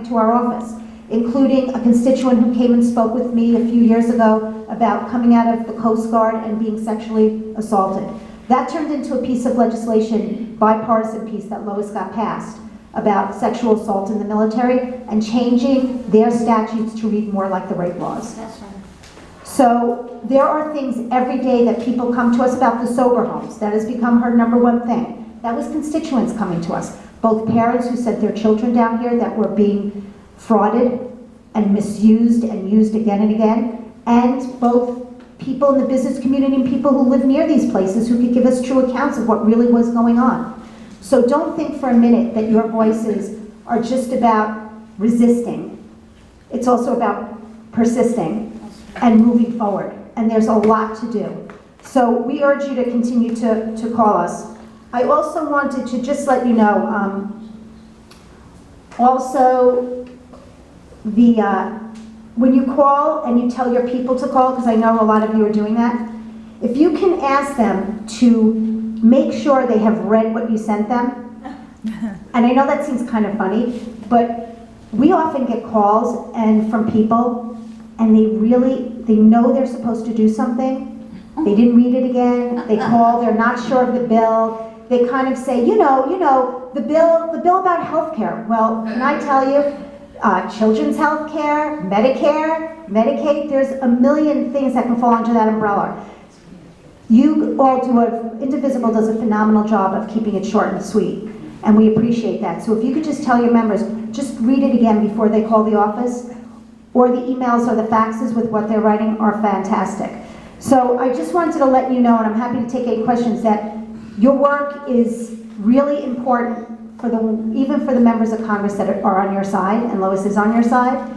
to our office, including a constituent who came and spoke with me a few years ago about coming out of the Coast Guard and being sexually assaulted. That turned into a piece of legislation, bipartisan piece that Lois got passed, about sexual assault in the military and changing their statutes to read more like the rape laws. That's right. So there are things every day that people come to us about the sober homes. That has become her number one thing. That was constituents coming to us. Both parents who sent their children down here that were being frauded and misused and used again and again, and both people in the business community and people who live near these places who could give us true accounts of what really was going on. So don't think for a minute that your voices are just about resisting. It's also about persisting and moving forward. And there's a lot to do. So we urge you to continue to call us. I also wanted to just let you know, also when you call and you tell your people to call, because I know a lot of you are doing that, if you can ask them to make sure they have read what you sent them, and I know that seems kind of funny, but we often get calls and from people and they know they're supposed to do something, they didn't read it again, they call, they're not sure of the bill, they kind of say, you know, the bill about health care. Well, can I tell you, children's health care, Medicare, Medicaid, there's a million things that can fall under that umbrella. You all Indivisible does a phenomenal job of keeping it short and sweet, and we appreciate that. So if you could just tell your members, just read it again before they call the office, or the emails or the faxes with what they're writing are fantastic. So I just wanted to let you know, and I'm happy to take any questions, that your work is really important even for the members of Congress that are on your side, and Lois is on your side,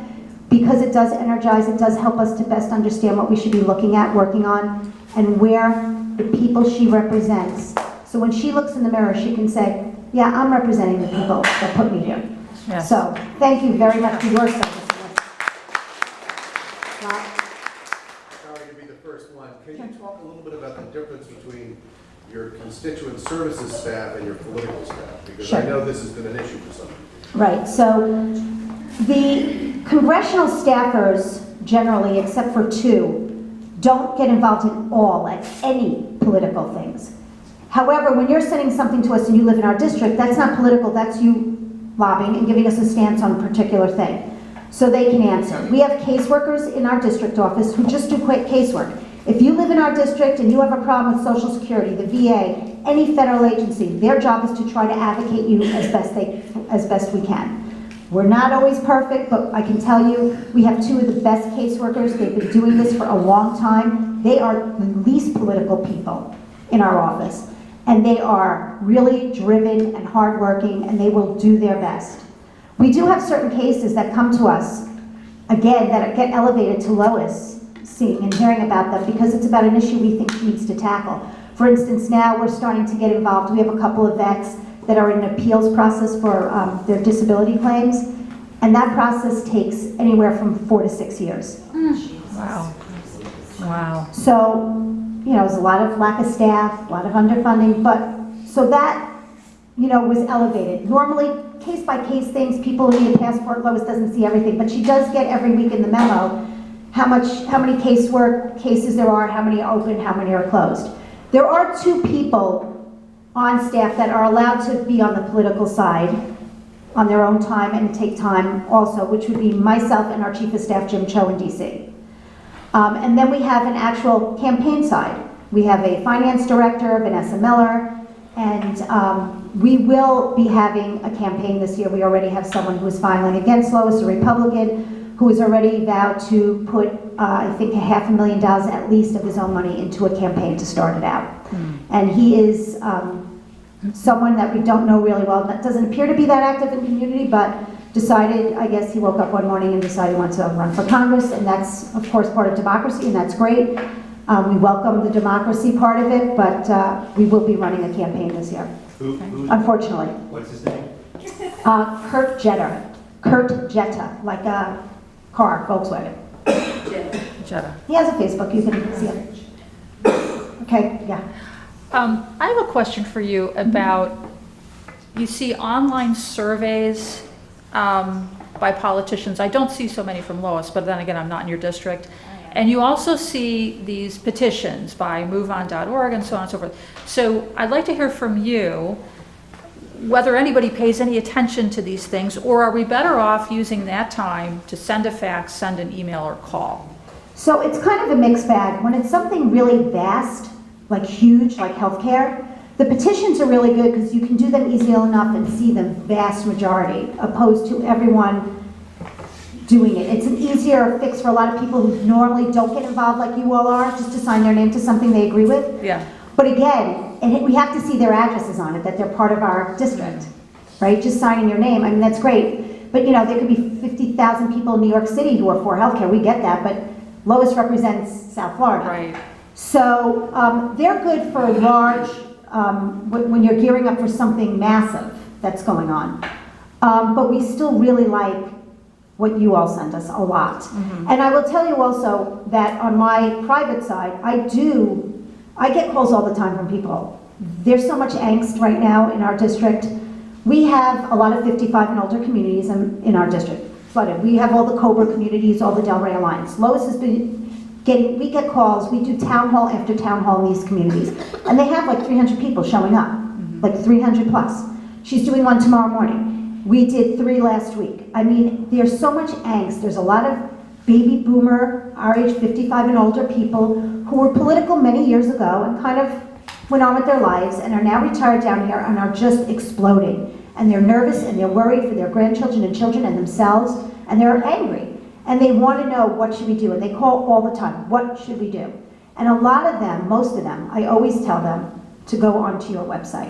because it does energize, it does help us to best understand what we should be looking at, working on, and where the people she represents. So when she looks in the mirror, she can say, yeah, I'm representing the people that put me here. Yes. So thank you very much for your service. Sorry to be the first one. Can you talk a little bit about the difference between your constituent services staff and your political staff? Because Sure. I know this has been an issue for some people. Right, so the congressional staffers generally, except for two, don't get involved at any political things. However, when you're sending something to us and you live in our district, that's not political, that's you lobbying and giving us a stance on a particular thing. So they can answer. We have caseworkers in our district office who just do quick casework. If you live in our district and you have a problem with Social Security, the VA, any federal agency, their job is to try to advocate you as best we can. We're not always perfect, but I can tell you, we have two of the best caseworkers. They've been doing this for a long time. They are the least political people in our office. And they are really driven and hardworking, and they will do their best. We do have certain cases that come to us, again, that get elevated to Lois, seeing and hearing about them, because it's about an issue we think she needs to tackle. For instance, now we're starting to get involved. We have a couple of vets that are in an appeals process for their disability claims, and that process takes anywhere from 4 to 6 years. Wow. Wow. So, there's a lot of lack of staff, a lot of underfunding, but so that, was elevated. Normally, case by case things, people need a passport. Lois doesn't see everything, but she does get every week in the memo how many cases there are, how many are open, how many are closed. There are two people on staff that are allowed to be on the political side on their own time and take time also, which would be myself and our Chief of Staff, Jim Cho in DC. And then we have an actual campaign side. We have a finance director, Vanessa Miller, and we will be having a campaign this year. We already have someone who is filing against Lois, a Republican, who has already vowed to put, I think, $500,000 at least of his own money into a campaign to start it out. And he is someone that we don't know really well, that doesn't appear to be that active in the community, but decided, I guess he woke up one morning and decided he wants to run for Congress, and that's, of course, part of democracy, and that's great. We welcome the democracy part of it, but we will be running a campaign this year, unfortunately. What's his name? Kurt Jetta, like a car, Volkswagen. Jetta. He has a Facebook, you can see him. Okay, yeah. I have a question for you about, you see online surveys by politicians. I don't see so many from Lois, but then again, I'm not in your district. And you also see these petitions by MoveOn.org and so on and so forth. So I'd like to hear from you whether anybody pays any attention to these things, or are we better off using that time to send a fax, send an email, or call? So it's kind of a mixed bag. When it's something really vast, like huge, like healthcare, the petitions are really good because you can do them easily enough and see the vast majority, opposed to everyone doing it. It's an easier fix for a lot of people who normally don't get involved like you all are, just to sign their name to something they agree with. Yeah. But again, and we have to see their addresses on it, that they're part of our district, right? Just signing your name, I mean, that's great. But you know, there could be 50,000 people in New York City who are for healthcare, we get that, but Lois represents South Florida. Right. So they're good for large, when you're gearing up for something massive that's going on. But we still really like what you all send us a lot. And I will tell you also that on my private side, I get calls all the time from people. There's so much angst right now in our district. We have a lot of 55 and older communities in our district, flooded. We have all the Cobra communities, all the Delray Alliance. Lois has been we get calls, we do town hall after town hall in these communities, and they have like 300 people showing up, like 300 plus. She's doing one tomorrow morning. We did 3 last week. I mean, there's so much angst. There's a lot of baby boomer, our age 55 and older people who were political many years ago and kind of went on with their lives and are now retired down here and are just exploding. And they're nervous and they're worried for their grandchildren and children and themselves, and they're angry. And they want to know, what should we do? And they call all the time, what should we do? And a lot of them, most of them, I always tell them to go onto your website.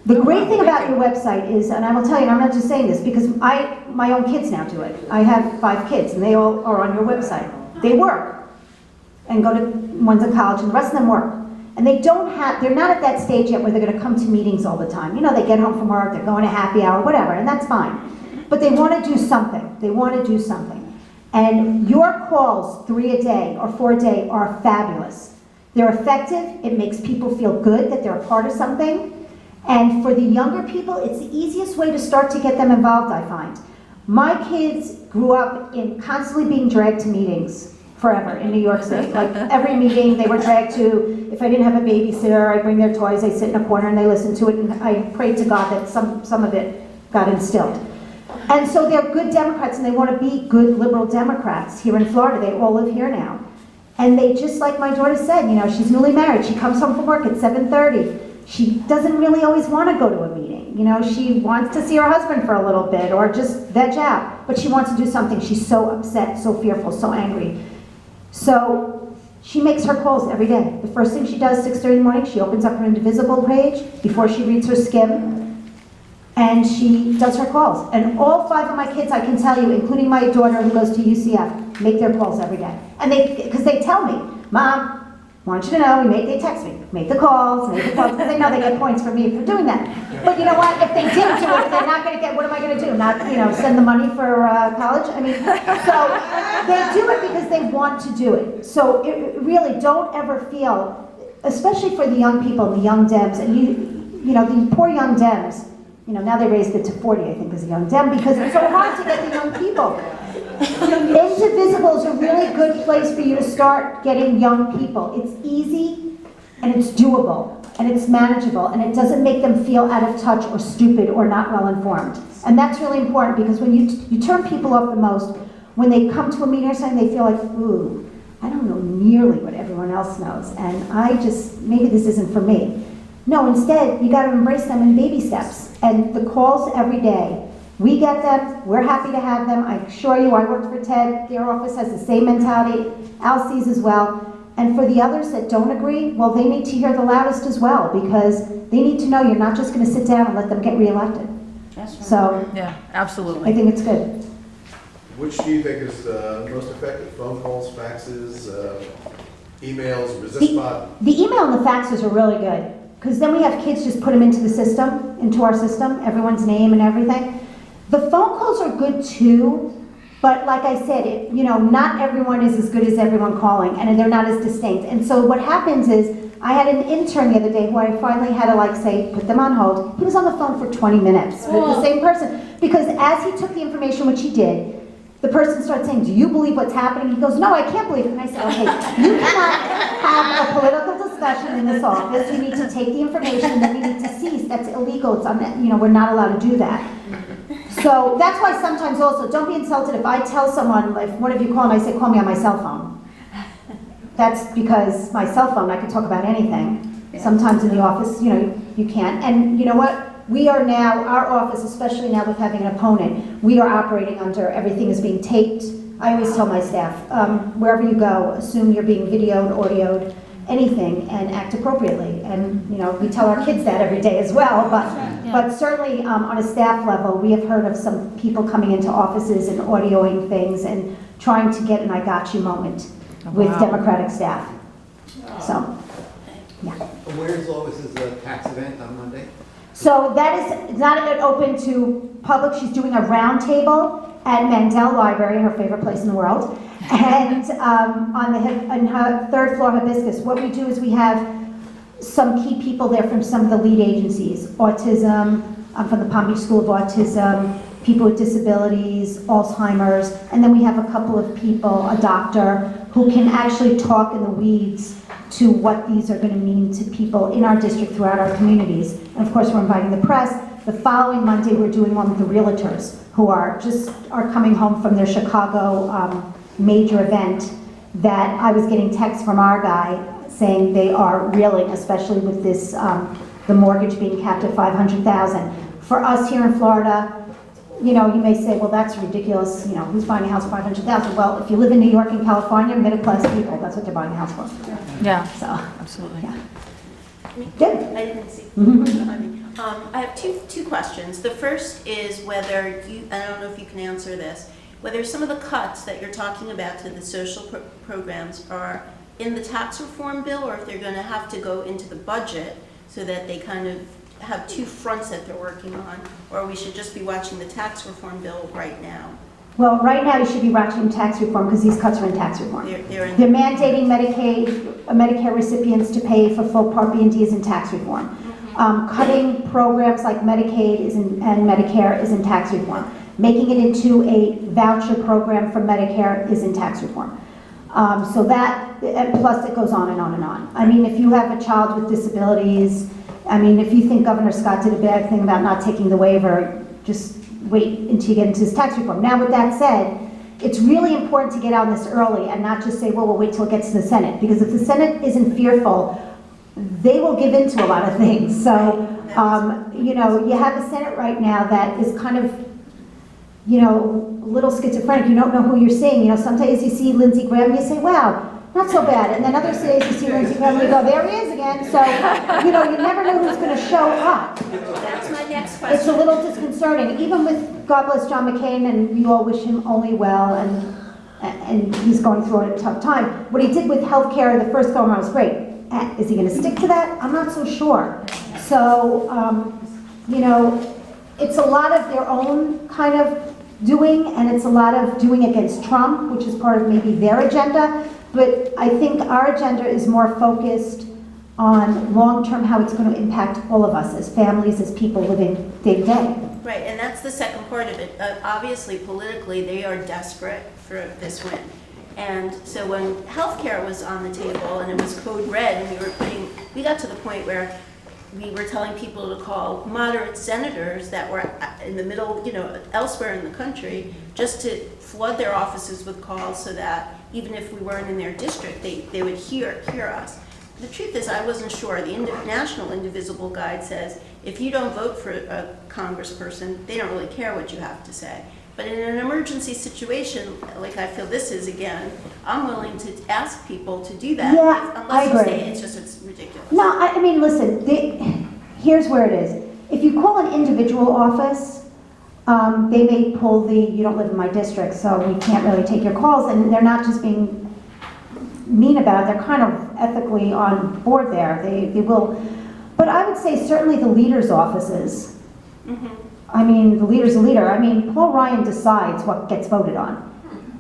The great thing about your website is, and I will tell you, and I'm not just saying this, because my own kids now do it. I have 5 kids, and they all are on your website. They work, and one's in college, and the rest of them work. And they're not at that stage yet where they're going to come to meetings all the time. You know, they get home from work, they're going to happy hour, whatever, and that's fine. But they want to do something. They want to do something. And your calls, 3 a day or 4 a day, are fabulous. They're effective. It makes people feel good that they're a part of something. And for the younger people, it's the easiest way to start to get them involved, I find. My kids grew up in constantly being dragged to meetings forever in New York City. Like every meeting they were dragged to. If I didn't have a babysitter, I'd bring their toys, they sit in a corner and they listen to it, and I prayed to God that some of it got instilled. And so they're good Democrats, and they want to be good liberal Democrats here in Florida. They all live here now. And they, just like my daughter said, you know, she's newly married. She comes home from work at 7:30. She doesn't really always want to go to a meeting. You know, she wants to see her husband for a little bit or just veg out. But she wants to do something. She's so upset, so fearful, so angry. So she makes her calls every day. The first thing she does, 6:30 in the morning, she opens up her Indivisible page before she reads her skim. And she does her calls. And all 5 of my kids, I can tell you, including my daughter who goes to UCF, make their calls every day. And because they tell me, Mom, I want you to know, they text me, make the calls, because they know they get points from me for doing that. But you know what, if they didn't do it, they're not going to get, what am I going to do? Not, send the money for college? I mean, so they do it because they want to do it. So really, don't ever feel, especially for the young people, the young Dems, and the poor young Dems, now they raised it to 40, I think, as a young Dem, because it's so hard to get the young people. Indivisible is a really good place for you to start getting young people. It's easy, and it's doable, and it's manageable, and it doesn't make them feel out of touch or stupid or not well informed. And that's really important, because when you turn people off the most, when they come to a meeting or something, they feel like, ooh, I don't know nearly what everyone else knows, and maybe this isn't for me. No, instead, you got to embrace them in baby steps. And the calls every day, we get them, we're happy to have them. I assure you, I worked for TED, their office has the same mentality, Alcie's as well. And for the others that don't agree, well, they need to hear the loudest as well, because they need to know you're not just going to sit down and let them get reelected. That's right. So, yeah, absolutely. I think it's good. Which do you think is most effective? Phone calls, faxes, emails, resist bot? The email and the faxes are really good. Because then we have kids just put them into the system, into our system, everyone's name and everything. The phone calls are good too, but like I said, not everyone is as good as everyone calling, and they're not as distinct. And so what happens is, I had an intern the other day who I finally had to say, put them on hold. He was on the phone for 20 minutes with the same person. Because as he took the information, which he did, the person started saying, do you believe what's happening? He goes, no, I can't believe it. And I said, okay, you cannot have a political discussion in this office. You need to take the information and then you need to cease. That's illegal. It's we're not allowed to do that. So that's why sometimes also, don't be insulted if I tell someone, if one of you call and I say, call me on my cell phone. That's because my cell phone, I can talk about anything. Sometimes in the office, you can't. And you know what? We are now, our office, especially now with having an opponent, we are operating under, everything is being taped. I always tell my staff, wherever you go, assume you're being videoed, audioed, anything, and act appropriately. And, we tell our kids that every day as well, but certainly on a staff level, we have heard of some people coming into offices and audioing things and trying to get an I got you moment with Democratic staff. So, yeah. Where is Lois's tax event on Monday? So that is not open to public. She's doing a round table at Mandel Library, her favorite place in the world. And on her third floor hibiscus, what we do is we have some key people there from some of the lead agencies. Autism, from the Palm Beach School of Autism, people with disabilities, Alzheimer's, and then we have a couple of people, a doctor, who can actually talk in the weeds to what these are going to mean to people in our district throughout our communities. And of course, we're inviting the press. The following Monday, we're doing one with the realtors who are coming home from their Chicago major event that I was getting texts from our guy saying they are reeling, especially with this, the mortgage being capped at $500,000. For us here in Florida, you may say, well, that's ridiculous. Who's buying a house for $500,000? Well, if you live in New York and California, middle-class people, that's what they're buying a house for. Yeah, So, absolutely. yeah. Good. I didn't see. I have two questions. The first is whether I don't know if you can answer this, whether some of the cuts that you're talking about to the social programs are in the tax reform bill, or if they're going to have to go into the budget so that they kind of have two fronts that they're working on, or we should just be watching the tax reform bill right now. Well, right now you should be watching tax reform because these cuts are in tax reform. They're mandating Medicare recipients to pay for full Part B and D is in tax reform. Cutting programs like Medicaid and Medicare is in tax reform. Making it into a voucher program for Medicare is in tax reform. So that, and plus it goes on and on and on. I mean, if you have a child with disabilities, if you think Governor Scott did a bad thing about not taking the waiver, just wait until you get into his tax reform. Now, with that said, it's really important to get on this early and not just say, well, we'll wait till it gets to the Senate. Because if the Senate isn't fearful, they will give in to a lot of things. So, you have a Senate right now that is kind of, a little schizophrenic. You don't know who you're seeing. Some days you see Lindsey Graham, you say, wow, not so bad. And then other days you see Lindsey Graham, and you go, there he is again. So, you never know who's going to show up. That's my next question. It's a little disconcerting, even with, God bless John McCain, and we all wish him only well, and he's going through a tough time. What he did with healthcare, the first go-around was great. Is he going to stick to that? I'm not so sure. So, it's a lot of their own kind of doing, and it's a lot of doing against Trump, which is part of maybe their agenda. But I think our agenda is more focused on long-term how it's going to impact all of us as families, as people living day to day. Right, and that's the second part of it. Obviously, politically, they are desperate for this win. And so when healthcare was on the table and it was code red, and we got to the point where we were telling people to call moderate senators that were in the middle, elsewhere in the country, just to flood their offices with calls so that even if we weren't in their district, they would hear us. The truth is, I wasn't sure. The National Indivisible Guide says, if you don't vote for a congressperson, they don't really care what you have to say. But in an emergency situation, like I feel this is again, I'm willing to ask people to do that. Yeah, unless I agree. You say it's ridiculous. No, listen, here's where it is. If you call an individual office, they may pull the, you don't live in my district, so we can't really take your calls, and they're not just being mean about it, they're kind of ethically on board there. They will, but I would say certainly the leaders' offices. The leader's a leader. Paul Ryan decides what gets voted on.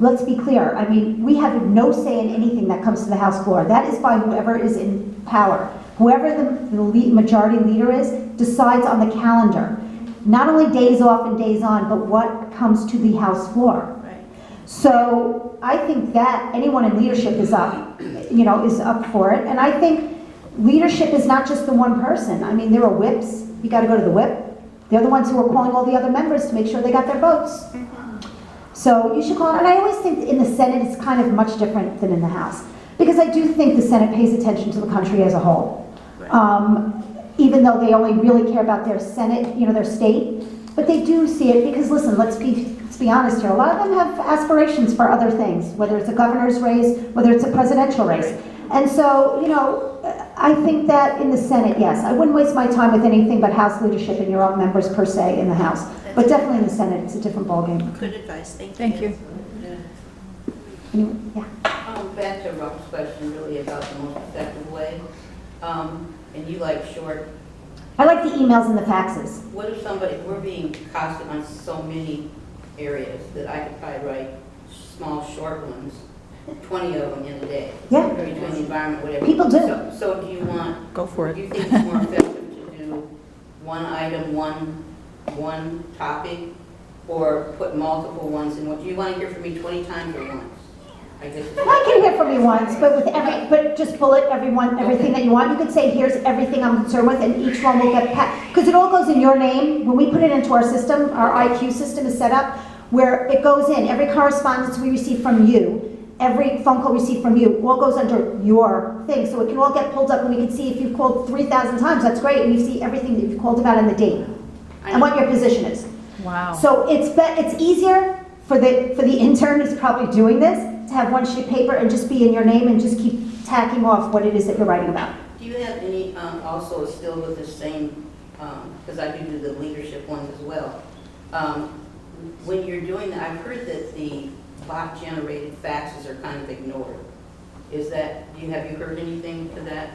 Let's be clear. We have no say in anything that comes to the House floor. That is by whoever is in power. Whoever the majority leader is decides on the calendar. not only days off and days on, but what comes to the House floor. Right. So I think that anyone in leadership is up, is up for it. And I think leadership is not just the one person. I mean, there are whips. You got to go to the whip. They're the ones who are calling all the other members to make sure they got their votes. So you should call, and I always think in the Senate it's kind of much different than in the House. Because I do think the Senate pays attention to the country as a whole. Even though they only really care about their Senate, their state. But they do see it because, listen, let's be honest here. A lot of them have aspirations for other things, whether it's a governor's race, whether it's a presidential race. And so, I think that in the Senate, yes, I wouldn't waste my time with anything but House leadership and your own members per se in the House. But definitely in the Senate, it's a different ballgame. Good advice, thank you. Thank you. Yeah. Back to Rob's question really about the most effective way. And you like short, I like the emails and the faxes. what if we're being costed on so many areas that I could probably write small, short ones, 20 of them in a day. Yeah. Between the environment, whatever. People do. So do you want, Go for do it. you think it's more effective to do one item, one topic, or put multiple ones in? What do you want to hear from me 20 times or once? I guess. I can hear from you once, but just bullet everything that you want. You could say, here's everything I'm concerned with, and each one will get because it all goes in your name. When we put it into our system, our IQ system is set up where it goes in. Every correspondence we receive from you, every phone call received from you, all goes under your thing. So it can all get pulled up, and we can see if you've called 3,000 times. That's great, and we see everything that you've called about and the date and what your position is. Wow. So it's easier for the intern who's probably doing this to have one sheet of paper and just be in your name and just keep tacking off what it is that you're writing about. Do you have any, also still with the same, because I do the leadership ones as well. When you're doing that, I've heard that the bot-generated faxes are kind of ignored. Have you heard anything to that?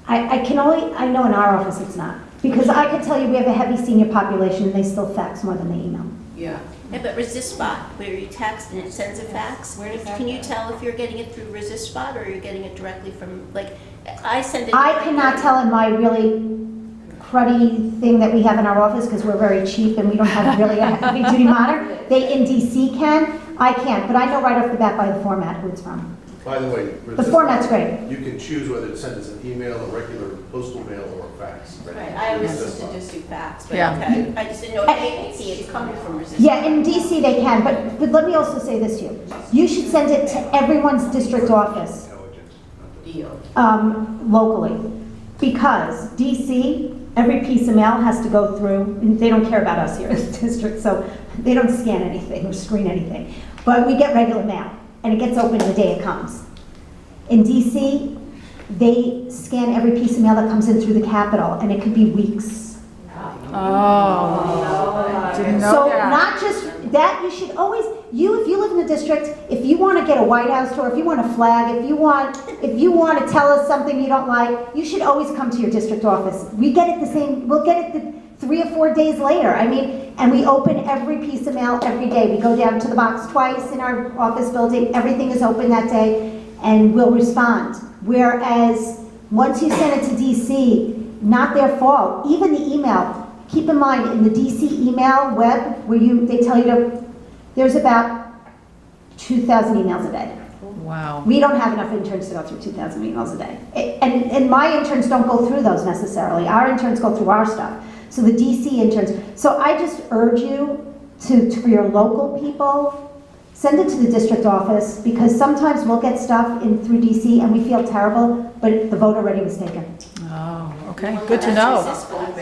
I know in our office it's not. Because I could tell you we have a heavy senior population and they still fax more than they email. Yeah. Yeah, but ResistBot, where you text and it sends a fax, can you tell if you're getting it through ResistBot or you're getting it directly from, I send it. I cannot tell in my really cruddy thing that we have in our office because we're very cheap and we don't have really a heavy duty monitor. They in DC can, I can't, but I know right off the bat by the format who it's from. By the way, The format's great. you can choose whether to send as an email, a regular postal mail, or a fax. Right, I always used to just do fax, but Yeah. okay. I just didn't know if they it's coming from ResistBot. Yeah, in DC they can, but let me also say this to you. You should send it to everyone's district office. Deal. Locally, because DC, every piece of mail has to go through, and they don't care about us here in the district, so they don't scan anything or screen anything. But we get regular mail, and it gets opened the day it comes. In DC, they scan every piece of mail that comes in through the Capitol, and it could be weeks. Oh. Didn't know So that. not just that, you should always, if you live in the district, if you want to get a White House tour, if you want a flag, if you want to tell us something you don't like, you should always come to your district office. We get it we'll get it 3 or 4 days later. I mean, and we open every piece of mail every day. We go down to the box twice in our office building. Everything is open that day, and we'll respond. Whereas once you send it to DC, not their fault. Even the email. Keep in mind, in the DC email web, where they tell you there's about 2,000 emails a day. Wow. We don't have enough interns to go through 2,000 emails a day. And my interns don't go through those necessarily. Our interns go through our stuff. So the DC interns. So I just urge you for your local people, send it to the district office, because sometimes we'll get stuff in through DC and we feel terrible, but the vote already was taken. Oh, okay. Good to know.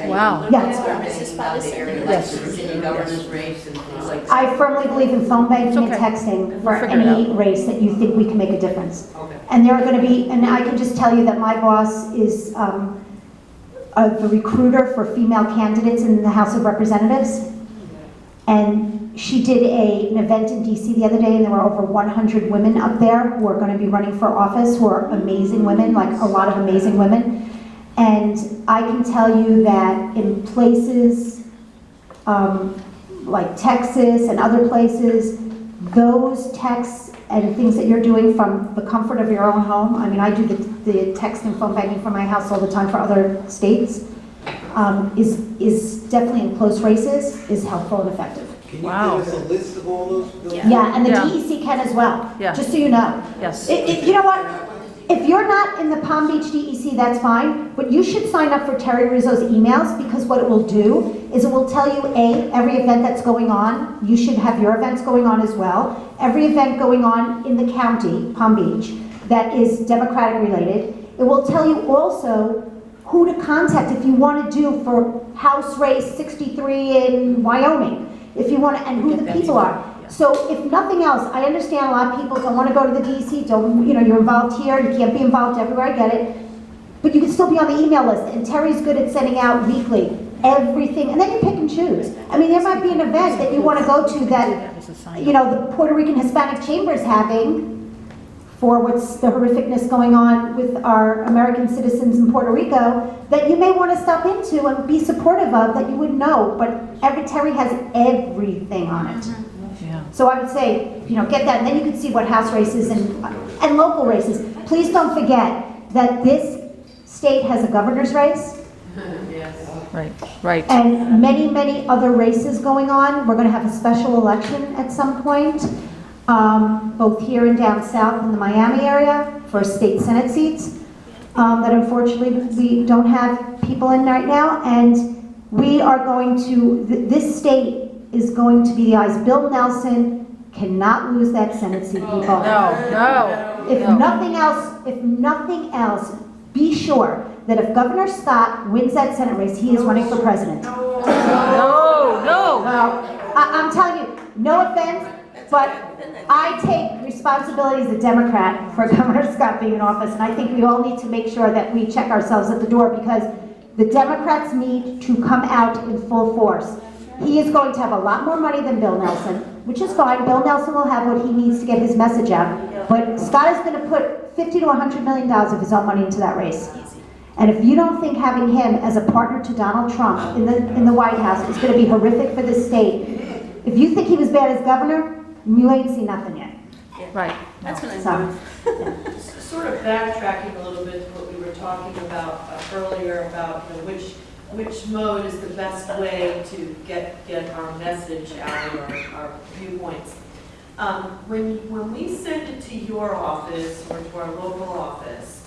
Wow. Yeah. That's where ResistBot is sending Yes. it. Virginia governor's race and things like that. I firmly believe in phone banking and Okay. texting for We'll figure it any race that you think we can make a difference. Okay. And there are going to be, and I can just tell you that my boss is the recruiter for female candidates in the House of Representatives. And she did an event in DC the other day, and there were over 100 women up there who are going to be running for office, who are amazing women, like a lot of amazing women. And I can tell you that in places like Texas and other places, those texts and things that you're doing from the comfort of your own home. I mean, I do the text and phone banking from my house all the time for other states. is definitely in close races, is helpful and effective. Can you Wow. give us a list of all those buildings? Yeah, and the Yeah. DEC can as well, Yeah. just so you know. Yes. You know what? If you're not in the Palm Beach DEC, that's fine, but you should sign up for Terry Rizzo's emails, because what it will do is it will tell you, every event that's going on. You should have your events going on as well. Every event going on in the county, Palm Beach, that is Democratic related. It will tell you also who to contact if you want to do for House Race 63 in Wyoming, if you want to, and who the people are. So if nothing else, I understand a lot of people don't want to go to the DEC, you're involved here, you can't be involved everywhere, I get it. But you can still be on the email list, and Terry's good at sending out weekly everything, and then you pick and choose. I mean, there might be an event that you want to go to that, the Puerto Rican Hispanic Chamber is having for what's the horrificness going on with our American citizens in Puerto Rico, that you may want to stop into and be supportive of, that you would know, but Terry has everything on it. Yeah. So I would say, get that, and then you can see what house races and local races. Please don't forget that this state has a governor's race Right, right. and many, many other races going on. We're going to have a special election at some point, both here and down south in the Miami area for state senate seats that unfortunately we don't have people in right now. And we are going to, this state is going to be the eyes. Bill Nelson cannot lose that Senate seat, people. No. If nothing else, be sure that if Governor Scott wins that Senate race, he is running for president. No. Well, I'm telling you, no offense, but I take responsibility as a Democrat for Governor Scott being in office, and I think we all need to make sure that we check ourselves at the door, because the Democrats need to come out in full force. He is going to have a lot more money than Bill Nelson, which is fine. Bill Nelson will have what he needs to get his message out. But Scott is going to put $50 to $100 million of his own money into that race. And if you don't think having him as a partner to Donald Trump in the White House is going to be horrific for this state, if you think he was bad as governor, you ain't seen nothing yet. Right. That's what I'm So, Sort of backtracking a little bit to what we were talking about earlier about which mode is the best way to get our message out, or our viewpoints. When we send it to your office or to our local office,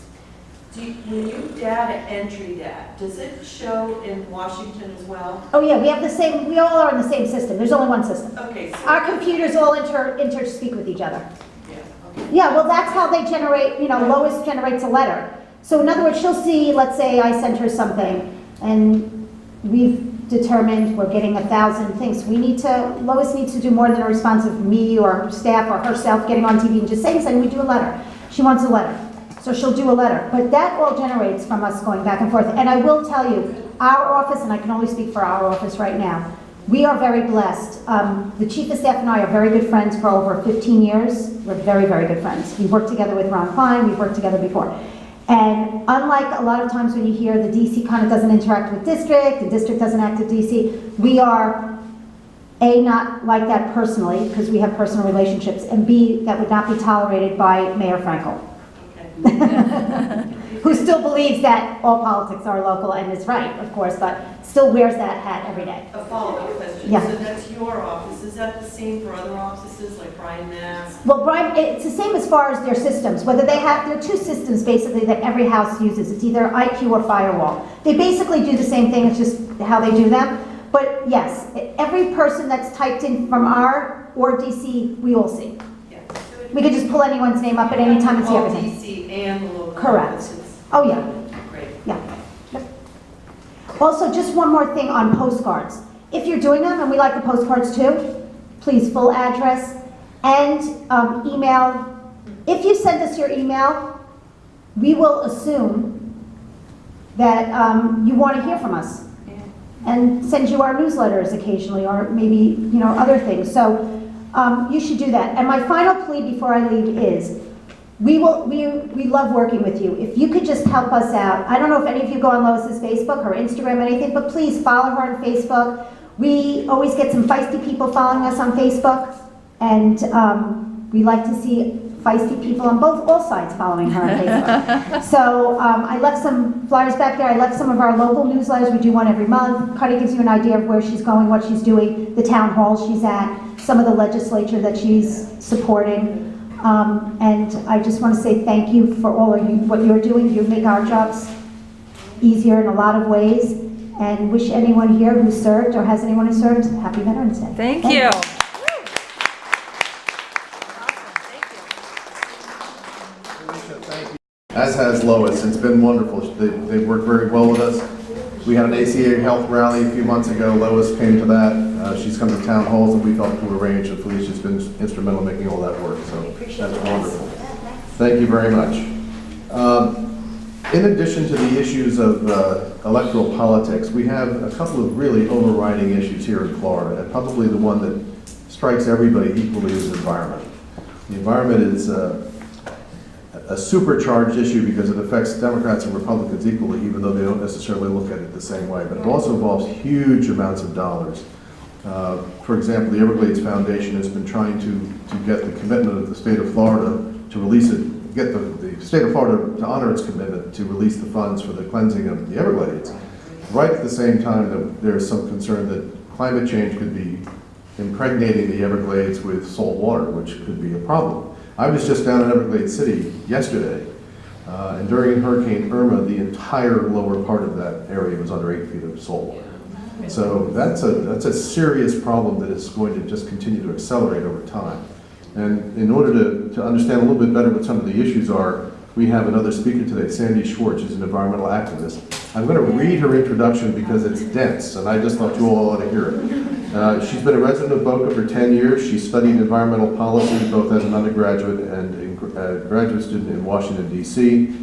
when you data entry that, does it show in Washington as well? oh yeah, we have the same, we all are in the same system. There's only one system. Okay, so. Our computers all interspeak with each other. Yeah, okay. Yeah, well, that's how they generate, Lois generates a letter. So in other words, she'll see, let's say I sent her something, and we've determined we're getting 1,000 things. Lois needs to do more than a response of me or her staff or herself getting on TV and just saying something. We do a letter. She wants a letter. So she'll do a letter. But that all generates from us going back and forth. And I will tell you, our office, and I can only speak for our office right now, we are very blessed. The chief of staff and I are very good friends for over 15 years. We're very, very good friends. We've worked together with Ron Klein. We've worked together before. And unlike a lot of times when you hear the DC kind of doesn't interact with district, the district doesn't act with DC, we are, A, not like that personally, because we have personal relationships, and B, that would not be tolerated by Mayor Frankel, who still believes that all politics are local and is right, of course, but still wears that hat every day. A follow-up question. Yeah. So that's your office. Is that the same for other offices like Brian Mass? Well, Brian, it's the same as far as their systems, whether there are two systems basically that every house uses. It's either IQ or Firewall. They basically do the same thing, it's just how they do them. But yes, every person that's typed in from our or DC, we all see. Yeah. We could just pull anyone's name up at any time and see everything. DC and the local. Correct. offices. Oh, yeah. Great. Yeah. Yep. Also, just one more thing on postcards. If you're doing them, and we like the postcards too, please full address and email. If you send us your email, we will assume that you want to hear from us and send you our newsletters occasionally, or maybe other things. So you should do that. And my final plea before I leave is, we love working with you. If you could just help us out. I don't know if any of you go on Lois's Facebook or Instagram or anything, but please follow her on Facebook. We always get some feisty people following us on Facebook, and we like to see feisty people on all sides following her on Facebook. So I left some flyers back there. I left some of our local newsletters. We do one every month. Kind of gives you an idea of where she's going, what she's doing, the town halls she's at, some of the legislature that she's supporting. And I just want to say thank you for all of you, what you're doing. You make our jobs easier in a lot of ways. And wish anyone here who served or has anyone who served Happy Veterans Day. Thank you. As has Lois. It's been wonderful. They've worked very well with us. We had an ACA health rally a few months ago. Lois came to that. She's come to town halls that we've helped to arrange, and Felicia's been instrumental in making all that work. So that's wonderful. Thank you very much. In addition to the issues of electoral politics, we have a couple of really overriding issues here in Florida, and probably the one that strikes everybody equally is the environment. The environment is a supercharged issue because it affects Democrats and Republicans equally, even though they don't necessarily look at it the same way. But it also involves huge amounts of dollars. For example, the Everglades Foundation has been trying to get the commitment of the state of Florida to release it, get the state of Florida to honor its commitment to release the funds for the cleansing of the Everglades. Right at the same time that there's some concern that climate change could be impregnating the Everglades with salt water, which could be a problem. I was just down in Everglades City yesterday, and during Hurricane Irma, the entire lower part of that area was under 8 feet of salt water. So that's a serious problem that is going to just continue to accelerate over time. And in order to understand a little bit better what some of the issues are, we have another speaker today, Sandi Schwartz, who's an environmental activist. I'm going to read her introduction because it's dense, and I just thought you all ought to hear it. She's been a resident of Boca for 10 years. She studied environmental policy both as an undergraduate and a graduate student in Washington, D.C.,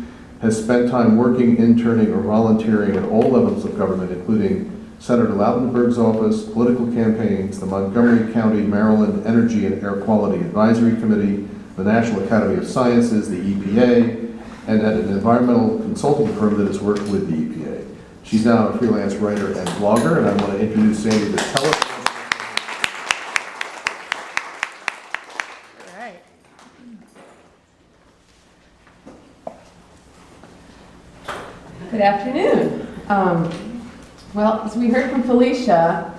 has spent time working, interning, or volunteering at all levels of government, including Senator Lautenberg's office, political campaigns, the Montgomery County, Maryland Energy and Air Quality Advisory Committee, the National Academy of Sciences, the EPA, and at an environmental consulting firm that has worked with the EPA. She's now a freelance writer and blogger, and I want to introduce Sandi to tell us. All right. Good afternoon. Well, as we heard from Felicia,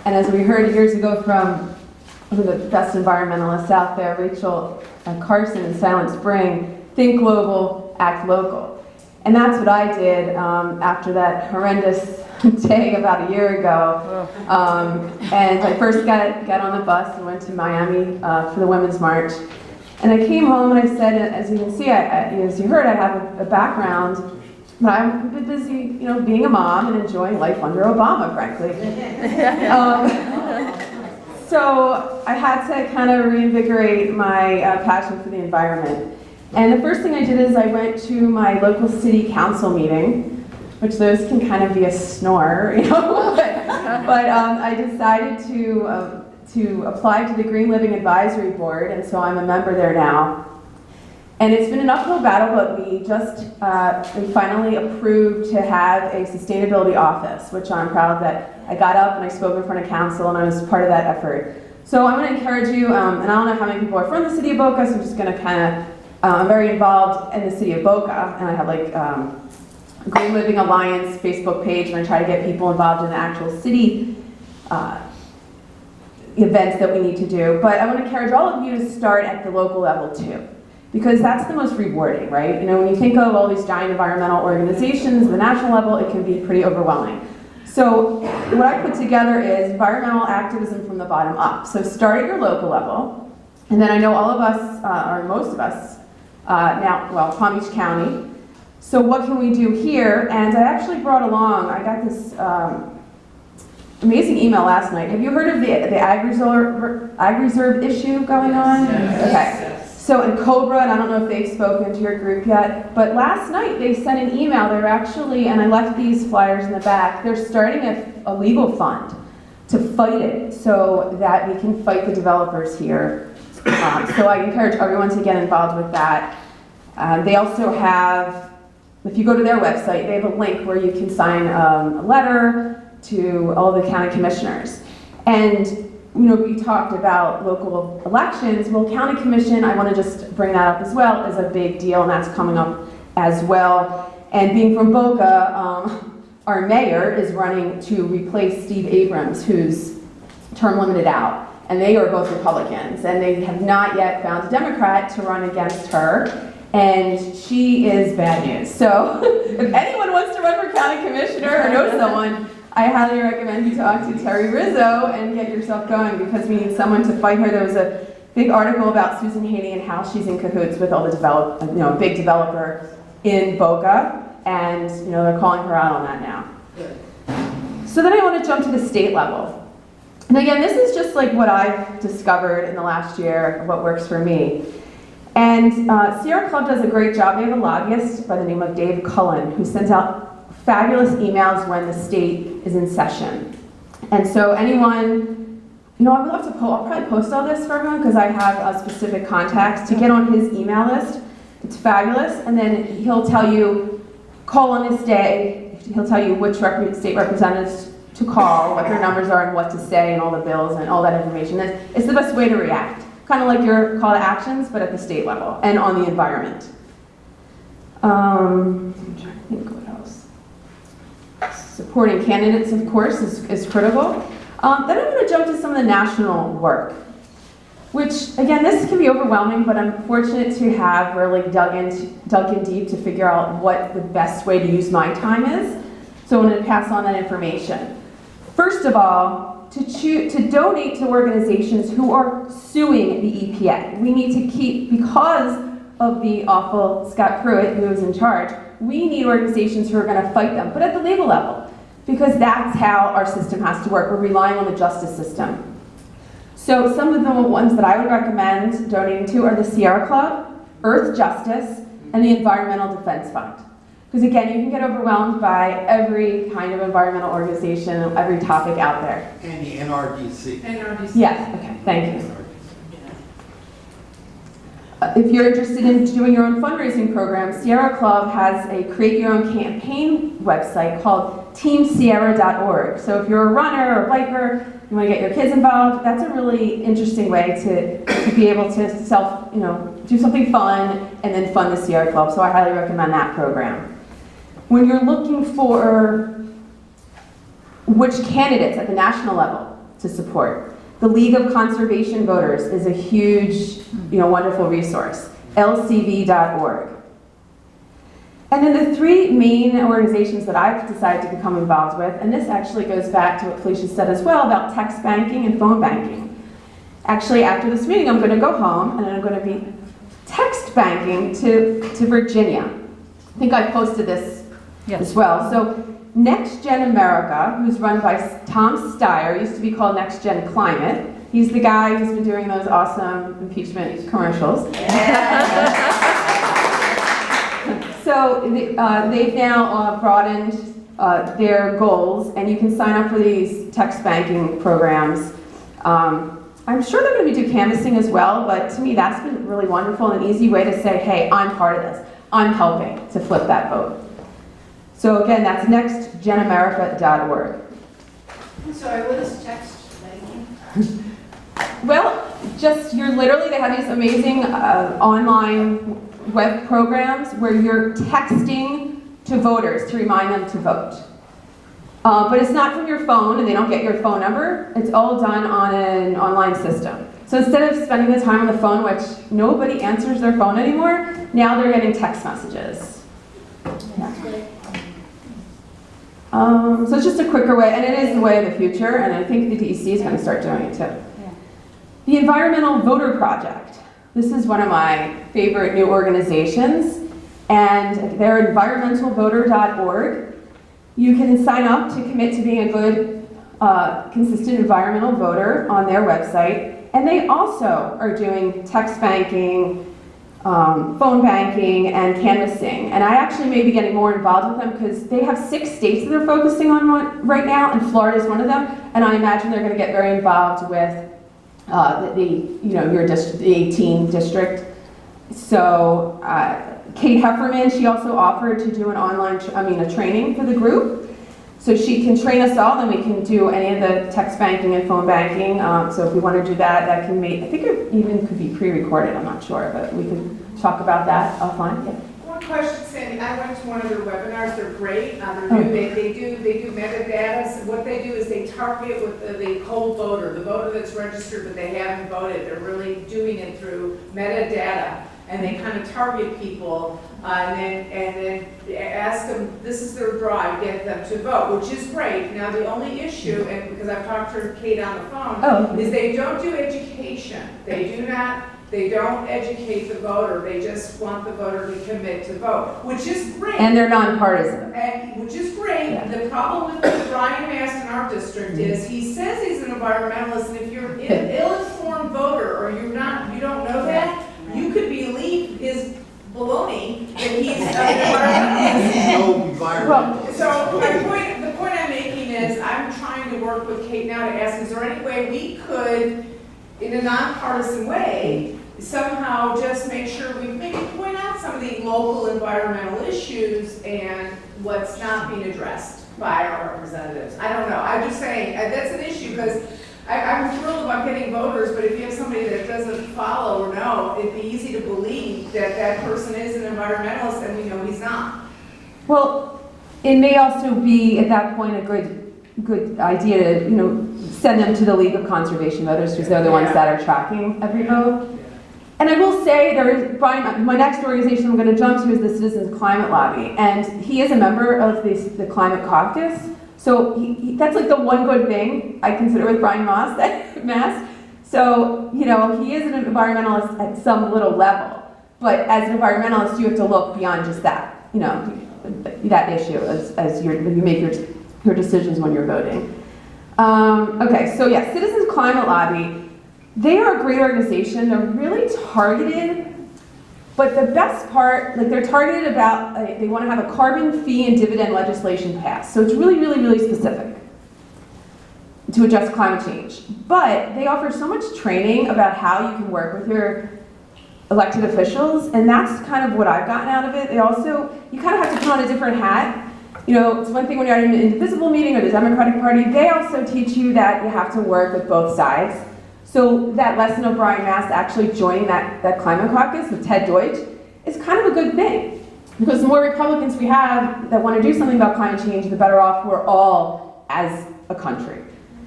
and as we heard years ago from one of the best environmentalists out there, Rachel Carson in Silent Spring, think global, act local. And that's what I did after that horrendous day about a year ago. And I first got on the bus and went to Miami for the Women's March. And I came home and I said, as you can see, as you heard, I have a background. But I'm a bit busy, being a mom and enjoying life under Obama, frankly. So I had to kind of reinvigorate my passion for the environment. And the first thing I did is I went to my local city council meeting, which those can kind of be a snore, but I decided to apply to the Green Living Advisory Board, and so I'm a member there now. And it's been an uphill battle, but we just we finally approved to have a sustainability office, which I'm proud that I got up and I spoke in front of council and I was part of that effort. So I'm going to encourage you, and I don't know how many people are from the city of Boca, so I'm just going to kind of, I'm very involved in the city of Boca, and I have like Green Living Alliance Facebook page, and I try to get people involved in the actual city events that we need to do. But I want to encourage all of you to start at the local level too, because that's the most rewarding, right? When you think of all these giant environmental organizations at the national level, it can be pretty overwhelming. So what I put together is environmental activism from the bottom up. So start at your local level, and then I know all of us, or most of us, Palm Beach County. So what can we do here? And I actually brought along, I got this amazing email last night. Have you heard of the AgReserve issue going on? Yes. Okay. So in Cobra, and I don't know if they've spoken to your group yet, but last night they sent an email. They're actually, and I left these flyers in the back, they're starting a legal fund to fight it so that we can fight the developers here. So I encourage everyone to get involved with that. They also have, if you go to their website, they have a link where you can sign a letter to all the county commissioners. And we talked about local elections. Well, county commission, I want to just bring that up as well, is a big deal, and that's coming up as well. And being from Boca, our mayor is running to replace Steve Abrams, who's term limited out. And they are both Republicans, and they have not yet found a Democrat to run against her. And she is bad news. So if anyone wants to run for county commissioner or knows someone, I highly recommend you talk to Terry Rizzo and get yourself going, because we need someone to fight her. There was a big article about Susan Haney and how she's in cahoots with all the big developer in Boca, and they're calling her out on that now. So then I want to jump to the state level. And again, this is just like what I've discovered in the last year, what works for me. And Sierra Club does a great job. We have a lobbyist by the name of Dave Cullen, who sends out fabulous emails when the state is in session. And so anyone, I would love to I'll probably post all this for everyone, because I have specific contacts to get on his email list. It's fabulous. And then he'll tell you, call on this day. He'll tell you which state representatives to call, what their numbers are, and what to say, and all the bills, and all that information. It's the best way to react. Kind of like your call to actions, but at the state level, and on the environment. I'm trying to think what else. Supporting candidates, of course, is critical. Then I'm going to jump to some of the national work, which, again, this can be overwhelming, but I'm fortunate to have really dug in deep to figure out what the best way to use my time is. So I'm going to pass on that information. First of all, to donate to organizations who are suing the EPA. We need to keep, because of the awful Scott Pruitt who is in charge, we need organizations who are going to fight them, but at the labor level, because that's how our system has to work. We're relying on the justice system. So some of the ones that I would recommend donating to are the Sierra Club, Earth Justice, and the Environmental Defense Fund. Because again, you can get overwhelmed by every kind of environmental organization, every topic out there. And the NRDC. Yes, okay, thank you. If you're interested in doing your own fundraising program, Sierra Club has a create your own campaign website called teamsierra.org. So if you're a runner or a biker, you want to get your kids involved, that's a really interesting way to be able to do something fun and then fund the Sierra Club. So I highly recommend that program. When you're looking for which candidates at the national level to support, the League of Conservation Voters is a huge, wonderful resource, lcv.org. And then the three main organizations that I've decided to become involved with, and this actually goes back to what Felicia said as well about text banking and phone banking. Actually, after this meeting, I'm going to go home and I'm going to be text banking to Virginia. I think I posted this as well. So Next Gen America, who's run by Tom Steyer, used to be called Next Gen Climate. He's the guy who's been doing those awesome impeachment commercials. So they've now broadened their goals, and you can sign up for these text banking programs. I'm sure they're going to do canvassing as well, but to me that's been really wonderful and an easy way to say, hey, I'm part of this. I'm helping to flip that vote. So again, that's nextgenamerica.org. I'm sorry, what is text banking? Well, they have these amazing online web programs where you're texting to voters to remind them to vote. But it's not from your phone, and they don't get your phone number. It's all done on an online system. So instead of spending the time on the phone, which nobody answers their phone anymore, now they're getting text messages. Yeah. So it's just a quicker way, and it is the way of the future, and I think the DEC is going to start doing it too. Yeah. The Environmental Voter Project. This is one of my favorite new organizations, and they're environmentalvoter.org. You can sign up to commit to being a good, consistent environmental voter on their website, and they also are doing text banking, phone banking, and canvassing. And I actually may be getting more involved with them because they have 6 states that they're focusing on right now, and Florida is one of them. And I imagine they're going to get very involved with the 18 district. So Kate Hefferman, she also offered to do an online, a training for the group. So she can train us all, and we can do any of the text banking and phone banking. So if we want to do that, that can make, I think it even could be pre-recorded, I'm not sure, but we can talk about that offline. Yeah. One question, Sandy, I went to one of their webinars, they're great, they're new, they do metadata. What they do is they target with the cold voter, the voter that's registered but they haven't voted. They're really doing it through metadata, and they kind of target people, and then ask them, this is their drive, get them to vote, which is great. Now, the only issue, and because I've talked to Kate on the phone, is they don't do education. They don't educate the voter, they just want the voter to commit to vote, which is great. And they're nonpartisan. Which is great. Yeah. The problem with Brian Mast in our district is he says he's an environmentalist, and if you're an ill-informed voter or you don't know that, you could believe his baloney that he's an environmentalist. No environmental. So the point I'm making is I'm trying to work with Kate now to ask, is there any way we could, in a nonpartisan way, somehow just make sure we maybe point out some of the local environmental issues and what's not being addressed by our representatives. I don't know. I'm just saying, that's an issue because I'm thrilled about getting voters, but if you have somebody that doesn't follow or know, it'd be easy to believe that that person is an environmentalist and we know he's not. Well, it may also be at that point a good idea to, send them to the League of Conservation Voters, because they're the ones that are tracking every vote. And I will say, my next organization I'm going to jump to is the Citizens Climate Lobby, and he is a member of the Climate Caucus. So that's like the one good thing I consider with Brian Mast. So, he is an environmentalist at some little level, but as an environmentalist, you have to look beyond just that, that issue as you make your decisions when you're voting. Okay, so yeah, Citizens Climate Lobby, they are a great organization. They're really targeted, but the best part, they're targeted about, they want to have a carbon fee and dividend legislation passed. So it's really, really, really specific to address climate change. But they offer so much training about how you can work with your elected officials, and that's kind of what I've gotten out of it. You kind of have to put on a different hat. It's one thing when you're at an Indivisible meeting or the Democratic Party, they also teach you that you have to work with both sides. So that lesson of Brian Mast actually joining that climate caucus with Ted Deutsch is kind of a good thing. Because the more Republicans we have that want to do something about climate change, the better off we're all as a country,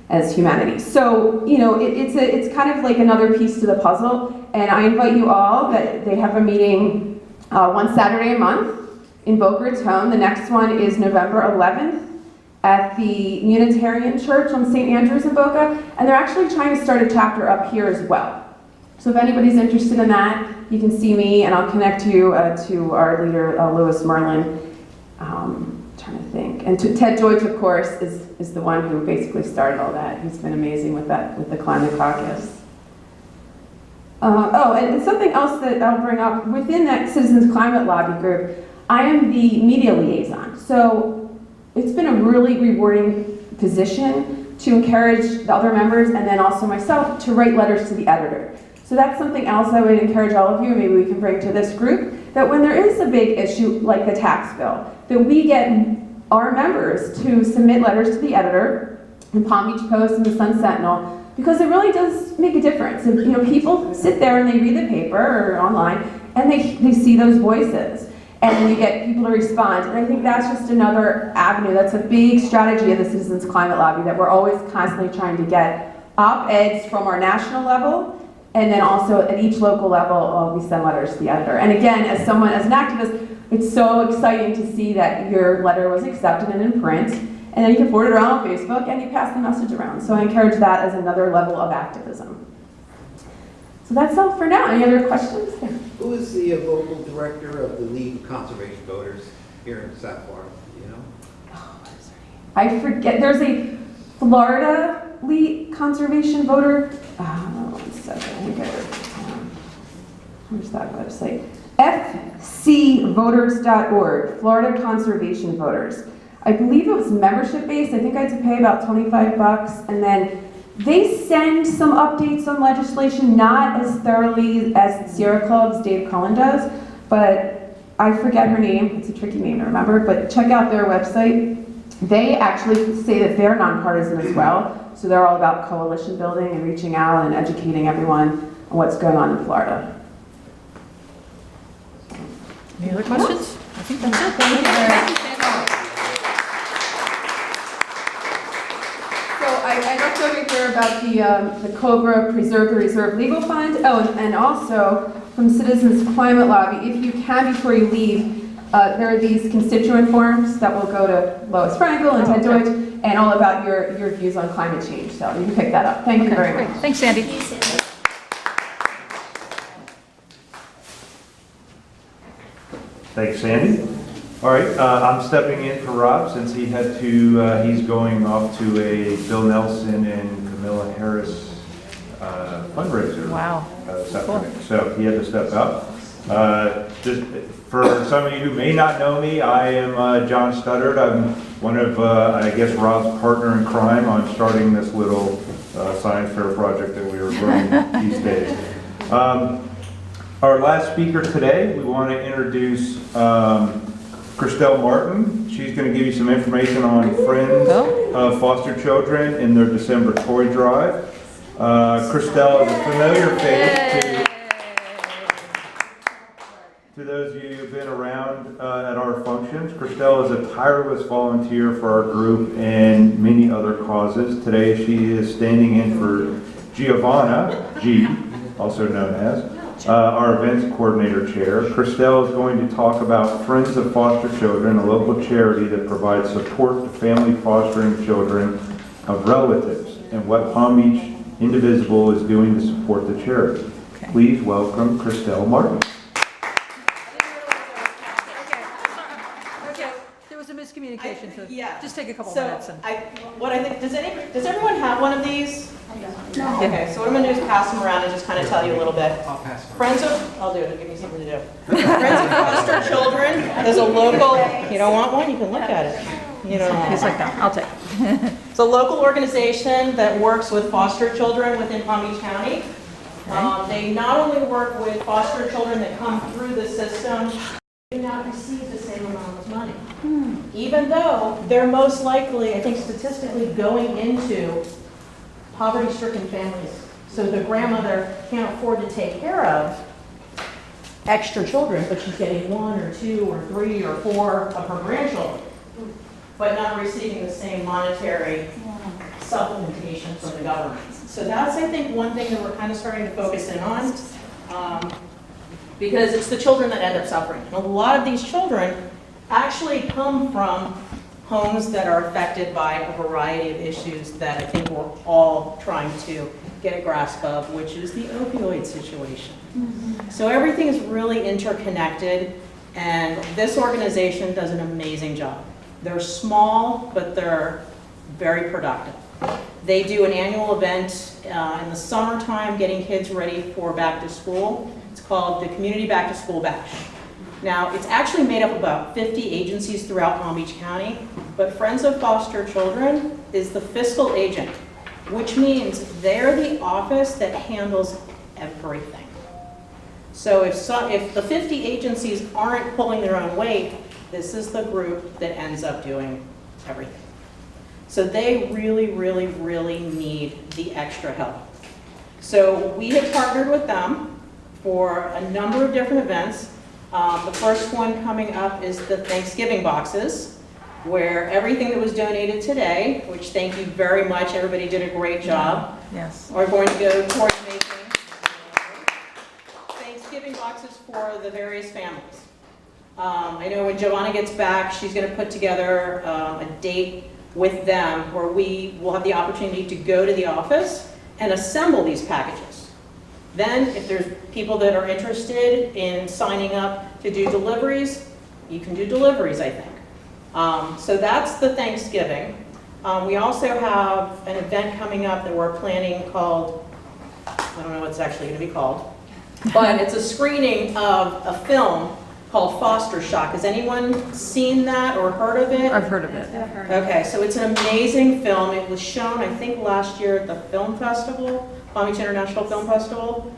as humanity. So, it's kind of like another piece to the puzzle. And I invite you all, that they have a meeting one Saturday a month in Boca Raton. The next one is November 11th at the Unitarian Church on St. Andrews in Boca, and they're actually trying to start a chapter up here as well. So if anybody's interested in that, you can see me, and I'll connect you to our leader, Lois Merlin. Trying to think. And Ted Deutsch, of course, is the one who basically started all that. He's been amazing with the Climate Caucus. And something else that I'll bring up, within that Citizens Climate Lobby group, I am the media liaison. So it's been a really rewarding position to encourage the other members and then also myself to write letters to the editor. So that's something else I would encourage all of you, maybe we can bring to this group, that when there is a big issue like the tax bill, that we get our members to submit letters to the editor in Palm Beach Post and the Sun Sentinel, because it really does make a difference. And, people sit there and they read the paper or online and they see those voices. And we get people to respond. And I think that's just another avenue. That's a big strategy of the Citizens Climate Lobby, that we're always constantly trying to get op-eds from our national level, and then also at each local level, we send letters to the editor. And again, as an activist, it's so exciting to see that your letter was accepted and in print, and then you can forward it around on Facebook and you pass the message around. So I encourage that as another level of activism. So that's all for now. Any other questions? Yeah. Who is the local director of the League of Conservation Voters here in South Florida? Do you know? Oh, I forget. There's a Florida League Conservation Voter. One second. I think I wrote it down. Where's that website? fcvoters.org, Florida Conservation Voters. I believe it was membership based. I think I had to pay about $25, and then they send some updates on legislation, not as thoroughly as Sierra Club's Dave Cullen does, but I forget her name. It's a tricky name to remember, but check out their website. They actually say that they're nonpartisan as well, so they're all about coalition building and reaching out and educating everyone on what's going on in Florida. Any other questions? I think that's it. Thank you very much. So I looked over here about the COBRA Preserve the Reserve Legal Fund. Oh, and also from Citizens Climate Lobby, if you can, before you leave, there are these constituent forms that will go to Lois Frankel and Ted Deutsch, and all about your views on climate change. So you can pick that up. Thank you very much. Great. Thanks, Sandy. Thanks, Sandy. All right, I'm stepping in for Rob since he had to, he's going off to a Bill Nelson and Camilla Harris fundraiser. Wow. This afternoon. So he had to step out. Just for some of you who may not know me, I am John Studdard. I'm one of, I guess, Rob's partner in crime on starting this little science fair project that we are running these days. Our last speaker today, we want to introduce Christelle Martin. She's going to give you some information on Friends of Foster Children in their December toy drive. Christelle is a familiar face to those of you who've been around at our functions. Christelle is a tireless volunteer for our group and many other causes. Today she is standing in for Giovanna G, also known as, our events coordinator chair. Christelle is going to talk about Friends of Foster Children, a local charity that provides support to family fostering children of relatives, and what Palm Beach Indivisible is doing to support the charity. Okay. Please welcome Christelle Martin. Okay, there was a miscommunication, so Yeah. just take a couple So minutes. And what I think, does everyone have one of these? No. Okay, so what I'm gonna do is pass them around and just kind of tell you a little bit. I'll pass it. Friends of, I'll do it, give me something to do. Friends of Foster Children is a local, you don't want one, you can look at it. You know, He's like, no, I'll take it. it's a local organization that works with foster children within Palm Beach County. They not only work with foster children that come through the system, they do not receive the same amount of money. Even though they're most likely, I think statistically, going into poverty-stricken families. So the grandmother can't afford to take care of extra children, but she's getting 1 or 2 or 3 or 4 of her grandchildren, but not receiving the same monetary supplementation from the government. So that's, I think, one thing that we're kind of starting to focus in on, because it's the children that end up suffering. And a lot of these children actually come from homes that are affected by a variety of issues that I think we're all trying to get a grasp of, which is the opioid situation. So everything is really interconnected, and this organization does an amazing job. They're small, but they're very productive. They do an annual event in the summertime, getting kids ready for back to school. It's called the Community Back to School Bash. Now, it's actually made up of about 50 agencies throughout Palm Beach County, but Friends of Foster Children is the fiscal agent, which means they're the office that handles everything. So if the 50 agencies aren't pulling their own weight, this is the group that ends up doing everything. So they really, really, really need the extra help. So we have partnered with them for a number of different events. The first one coming up is the Thanksgiving boxes, where everything that was donated today, which thank you very much, everybody did a great job, Yes. are going to go towards making Thanksgiving boxes for the various families. I know when Giovanna gets back, she's going to put together a date with them where we will have the opportunity to go to the office and assemble these packages. Then, if there's people that are interested in signing up to do deliveries, you can do deliveries, I think. So that's the Thanksgiving. We also have an event coming up that we're planning called, I don't know what it's actually going to be called, but it's a screening of a film called Foster Shock. Has anyone seen that or heard of it? I've heard of it. Okay, so it's an amazing film. It was shown, I think, last year at the film festival, Palm Beach International Film Festival.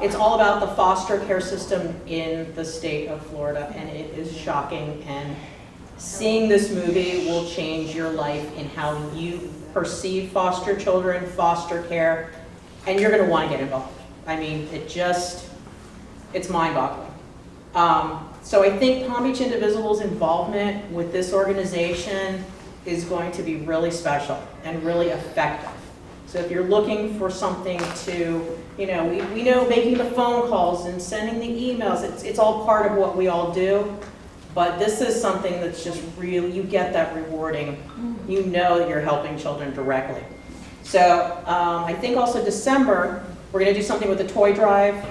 It's all about the foster care system in the state of Florida, and it is shocking and seeing this movie will change your life in how you perceive foster children, foster care, and you're going to want to get involved. I mean, it's mind-boggling. So I think Palm Beach Indivisibles' involvement with this organization is going to be really special and really effective. So if you're looking for something to, we know making the phone calls and sending the emails, it's all part of what we all do. But this is something that's just really, you get that rewarding. You know that you're helping children directly. So I think also December, we're going to do something with the toy drive.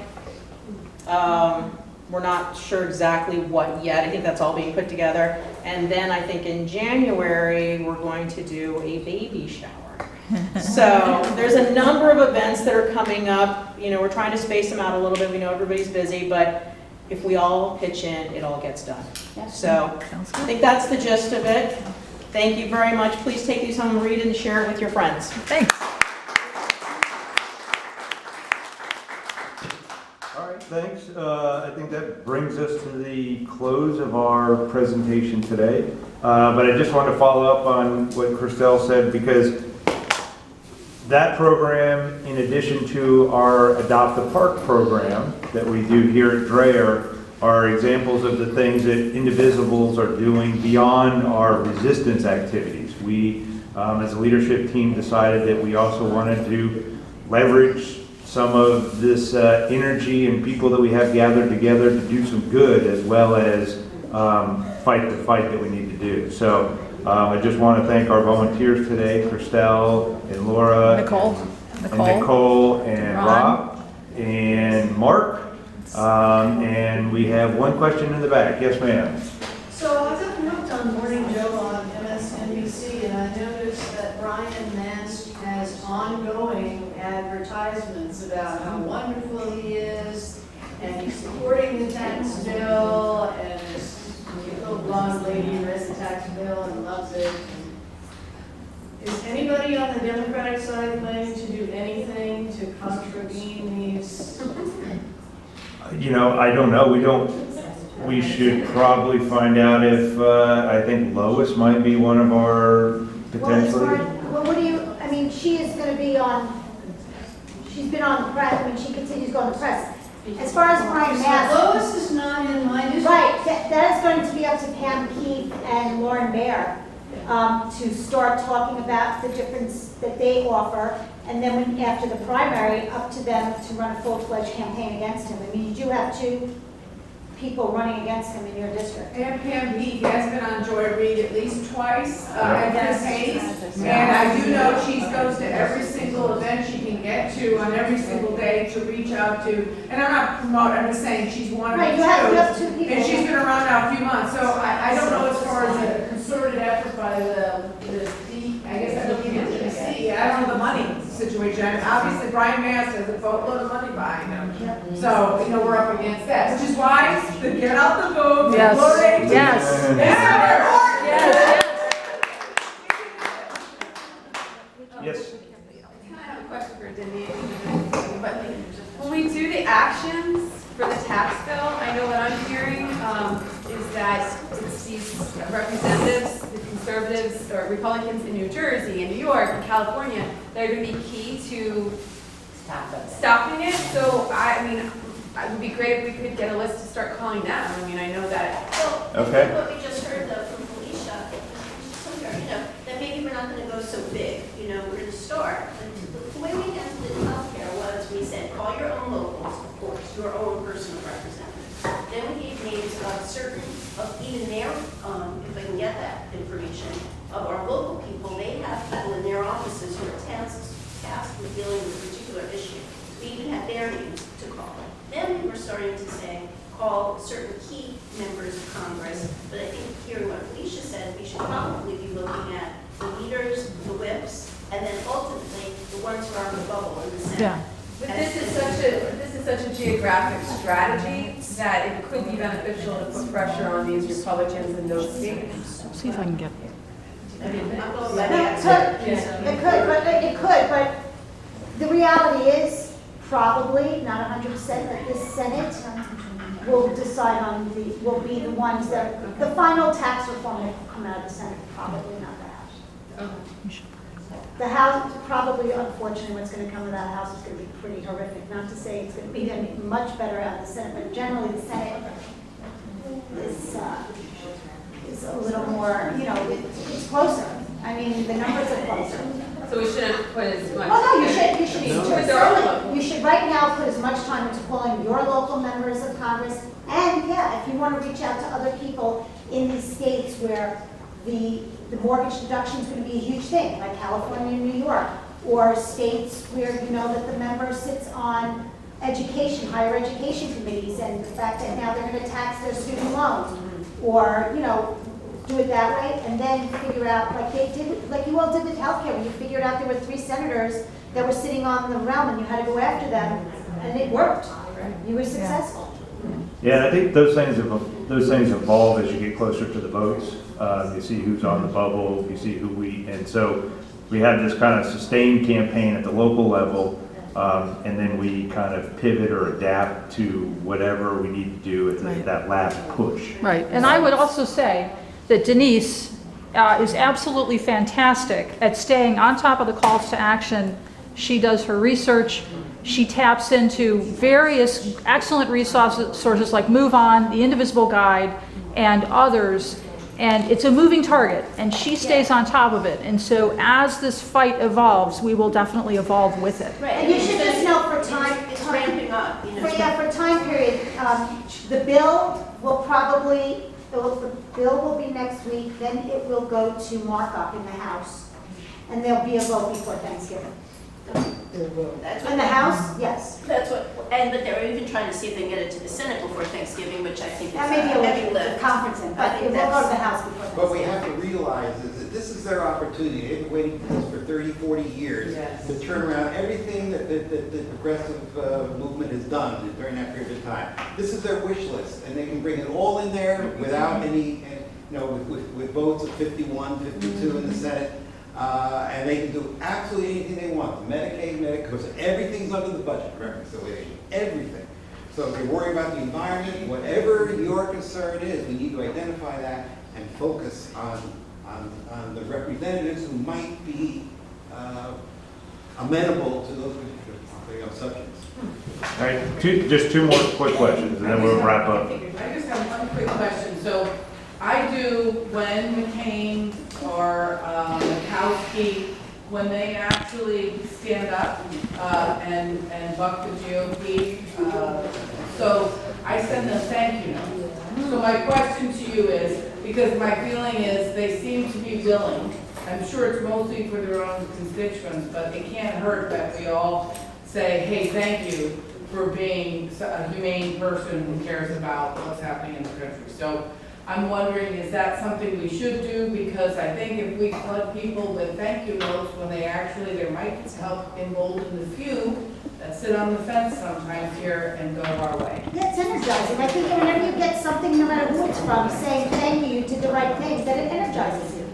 We're not sure exactly what yet. I think that's all being put together. And then I think in January, we're going to do a baby shower. So there's a number of events that are coming up. We're trying to space them out a little bit. We know everybody's busy, but if we all pitch in, it all gets done. So I think that's the gist of it. Thank you very much. Please take these home, read and share it with your friends. Thanks. All right, thanks. I think that brings us to the close of our presentation today. But I just wanted to follow up on what Christelle said, because that program, in addition to our Adopt a Park program that we do here at Dreher, are examples of the things that Indivisibles are doing beyond our resistance activities. We, as a leadership team, decided that we also wanted to leverage some of this energy and people that we have gathered together to do some good, as well as fight the fight that we need to do. So I just want to thank our volunteers today, Christelle and Laura, Nicole and Rob and Mark. And we have one question in the back. Yes, ma'am. So I got hooked on Morning Joe on MSNBC, and I noticed that Brian Mast has ongoing advertisements about how wonderful he is, and he's supporting the tax bill, and this little blonde lady read the tax bill and loves it. Is anybody on the Democratic side planning to do anything to contravene these? I don't know. We should probably find out if, I think Lois might be one of our potentially. She is going to be on, she's been on the press, she continues to go on the press. As far as Brian Mast. Lois is not in my district. Right, that is going to be up to Pam Keith and Lauren Baer to start talking about the difference that they offer. And then after the primary, up to them to run a full-fledged campaign against him. You do have two people running against him in your district. And Pam Heath has been on Joy Reid at least twice, and Chris Hayes. And I do know she goes to every single event she can get to on every single day to reach out to. And I'm not promoting, I'm just saying she's one of the two. You have two people. And she's been around now a few months. So I don't know as far as a concerted effort by I guess I don't even see. I don't know the money situation. I mean, obviously, Brian Mast has a boatload of money behind him. So, we're up against that, which is why to get out the vote. Yes. Yes. Yes. I have a question for Denise. But when we do the actions for the tax bill, I know what I'm hearing is that it's these representatives, the conservatives or Republicans in New Jersey and New York and California, that are going to be key to stopping it. So, it would be great if we could get a list to start calling them. I know that. Well, Okay. what we just heard though from Felicia, that maybe we're not going to go so big. We're going to start. The way we got to the healthcare was we said, call your own locals, of course, your own personal representative. Then we gave names of certain, of even their, if I can get that information, of our local people. They have people in their offices who are tasked with dealing with a particular issue. We even had their names to call. Then we were starting to say, call certain key members of Congress, but I think hearing what Felicia said, we should probably be looking at the leaders, the whips, and then ultimately the ones who are on the bubble in the Senate. Yeah. But this is such a geographic strategy that it could be beneficial to put pressure on these Republicans in those states. See if I can get. I'm going by the answer. It could, but the reality is probably not 100% that this Senate will decide on will be the ones that, the final tax reform that will come out of the Senate, probably not the House. The House, probably, unfortunately, what's going to come out of that House is going to be pretty horrific. Not to say it's going to be any much better out of the Senate, but generally the Senate is a little more, you know, it's closer. I mean, the numbers are closer. So we shouldn't put as much. Oh, no, you should No. you should right now put as much time into calling your local members of Congress. And yeah, if you want to reach out to other people in these states where the mortgage deduction is going to be a huge thing, like California and New York, or states where you know that the member sits on education, higher education committees, and the fact that now they're going to tax their student loans, or, you know, do it that way, and then figure out, like they did, like you all did with healthcare, when you figured out there were 3 senators that were sitting on the realm, and you had to go after them, and it worked. You were successful. Yeah, and I think those things evolve as you get closer to the votes. You see who's on the bubble, you see and so we had this kind of sustained campaign at the local level, and then we kind of pivot or adapt to whatever we need to do at that last push. Right, and I would also say that Denise is absolutely fantastic at staying on top of the calls to action. She does her research. She taps into various excellent resources like Move On, the Indivisible Guide, and others. And it's a moving target, and she stays on top of it. And so as this fight evolves, we will definitely evolve with it. Right, and you should just know for It's ramping up, you know. for time period, the bill will probably, the bill will be next week, then it will go to markup in the House, and there'll be a vote before Thanksgiving. That's In the House, yes. That's what, but they're even trying to see if they can get it to the Senate before Thanksgiving, which I think is That may be a heavy little lift. conference in, I but think it will go to the that's- House before Thanksgiving. But we have to realize is that this is their opportunity. They've been waiting for this for 30, 40 years Yes. to turn around everything that the progressive movement has done during that period of time. This is their wish list, and they can bring it all in there without any, you know, with votes of 51, 52 in the Senate. And they can do absolutely anything they want. Medicaid, because everything's under the budget reconciliation, everything. So if you're worried about the environment, whatever your concern is, we need to identify that and focus on the representatives who might be amenable to those particular subjects. All right, just two more quick questions, and then we'll wrap up. I just have one quick question. So I do when McCain or Mikowski, when they actually stand up and buck the GOP, so I send them thank you notes. So my question to you is, because my feeling is they seem to be willing, I'm sure it's mostly for their own constituents, but it can't hurt that we all say, hey, thank you for being a humane person who cares about what's happening in the country. So I'm wondering, is that something we should do? Because I think if we flood people with thank you notes when they actually, there might help embolden the few that sit on the fence sometimes here and go our way. Yeah, it's energizing. I think whenever you get something, no matter who it's from, saying thank you, you did the right thing, that it energizes you.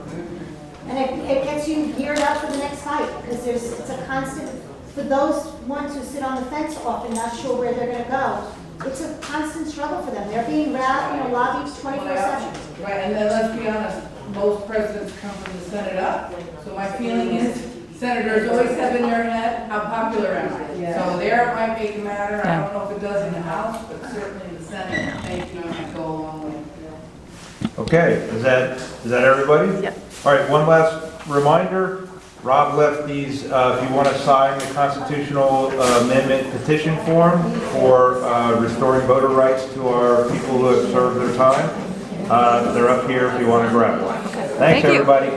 And it gets you geared up for the next fight, because it's a constant, for those ones who sit on the fence often, not sure where they're gonna go, it's a constant struggle for them. They're being lobbied 24/7. Right, and then let's be honest, most presidents come from the Senate up. So my feeling is senators always have in their head, how popular am I? So there it might make a matter. I don't know if it does in the House, but certainly in the Senate, thank you, might go a long way. Okay, is that everybody? Yeah. All right, one last reminder. Rob left these, if you want to sign the constitutional amendment petition form for restoring voter rights to our people who have served their time. They're up here if you want to grab one. Thanks, Thank you. everybody.